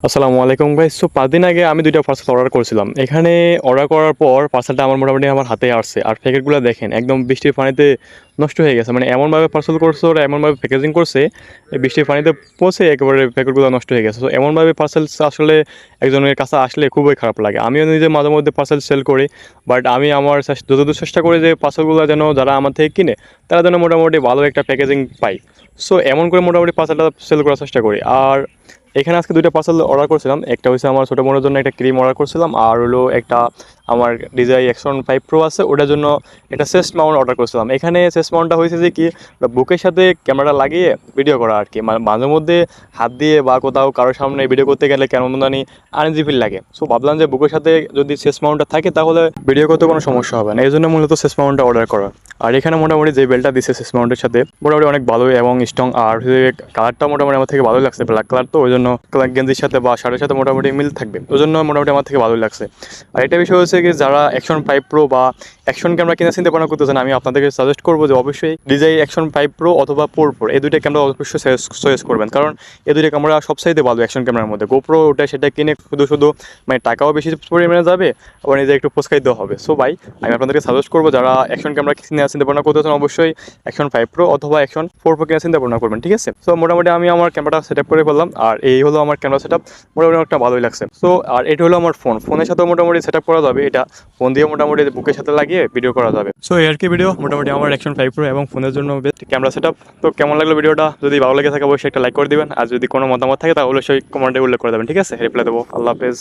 আসসালামু আলাইকুম ভাই। সো ৫ দিন আগে আমি ২ টা পার্সেল অর্ডার করেছিলাম। এখানে অর্ডার করার পর পার্সেলটা আমার মোটামুটি আমার হাতে আসছে। আর প্যাকেটগুলো দেখেন একদম বৃষ্টির পানিতে নষ্ট হয়ে গেছে। মানে এমনভাবে পার্সেল করছে ওরা, এমনভাবে প্যাকেজিং করছে, এই বৃষ্টির পানিতে পৌঁছে একেবারে প্যাকেটগুলো নষ্ট হয়ে গেছে। সো এমনভাবে পার্সেল আসলে একজনের কাছে আসলে খুবই খারাপ লাগে। আমিও নিজে মাঝে মধ্যে পার্সেল সেল করি। বাট আমি আমার যতদূর চেষ্টা করি যে পার্সেলগুলো যেন যারা আমার থেকে কিনে তারা যেন মোটামুটি ভালো একটা প্যাকেজিং পায়। সো এমন করে মোটামুটি পার্সেলটা সেল করার চেষ্টা করি। আর এখানে আজকে ২ টা পার্সেল অর্ডার করছিলাম। একটা হইছে আমার ছোট বোনের জন্য একটা ক্রিম অর্ডার করছিলাম। আর হলো একটা আমার DJI Action 5 Pro আছে, ওটার জন্য একটা চেস্ট মাউন্ট অর্ডার করছিলাম। এখানে চেস্ট মাউন্টটা হয়েছে যে কি, বুকের সাথে ক্যামেরা লাগিয়ে ভিডিও করা আর কি। মাঝে মধ্যে হাত দিয়ে বা কোথাও কারোর সামনে ভিডিও করতে গেলে কেমন জানি আনইজি ফিল লাগে। সো ভাবলাম যে বুকের সাথে যদি চেস্ট মাউন্টটা থাকে তাহলে ভিডিও করতে কোনো সমস্যা হবে না। এই জন্য মূলত চেস্ট মাউন্টটা অর্ডার করা। আর এখানে মোটামুটি যে বেল্টটা দিচ্ছে চেস্ট মাউন্টের সাথে মোটামুটি অনেক ভালোই এবং স্ট্রং। আর কালারটা মোটামুটি আমার থেকে ভালোই লাগছে, ব্ল্যাক কালার তো ওই জন্য গেঞ্জির সাথে বা শার্টের সাথে মোটামুটি মিল থাকবে, ওই জন্য মোটামুটি আমার থেকে ভালোই লাগছে। আর একটা বিষয় হচ্ছে কি, যারা Action 5 Pro বা অ্যাকশন ক্যামেরা কিনে চিন্তা ভাবনা করতেছেন, আমি আপনাদেরকে সাজেস্ট করবো যে অবশ্যই DJI Action 5 Pro অথবা 4 Pro এই দুইটা ক্যামেরা অবশ্যই চয়েস করবেন। কারণ এই দুইটা ক্যামেরা সবচাইতে ভালো অ্যাকশন ক্যামেরার মধ্যে। GoPro ওটা সেটা কিনে শুধু মানে টাকাও বেশি পরিমাণে যাবে, আবার নিজে একটু ফসকাইতেও হবে। সো ভাই, আমি আপনাদেরকে সাজেস্ট করবো যারা অ্যাকশন ক্যামেরা কিনে চিন্তা ভাবনা করতেছেন অবশ্যই Action 5 Pro অথবা Action 4 Pro কিনে চিন্তা ভাবনা করবেন, ঠিক আছে? সো মোটামুটি আমি আমার ক্যামেরাটা সেট আপ করে ফেললাম। আর এই হলো আমার ক্যামেরা সেট আপ, মোটামুটি একটা ভালোই লাগছে। সো আর এটা হলো আমার ফোনের সাথেও মোটামুটি সেট আপ করা যাবে। এটা ফোন দিয়ে মোটামুটি বুকের সাথে লাগিয়ে ভিডিও করা যাবে। সো এই আর কি ভিডিও, মোটামুটি আমার Action 5 Pro এবং ফোনের জন্য বেস্ট ক্যামেরা সেট আপ। তো কেমন লাগলো ভিডিওটা? যদি ভালো লেগে থাকে অবশ্যই একটা লাইক করে দিবেন। আর যদি কোনো মতামত থাকে তাহলে অবশ্যই কমেন্টে উল্লেখ করে দেবেন, ঠিক আছে? রিপ্লাই দেবো। আল্লাহ হাফেজ।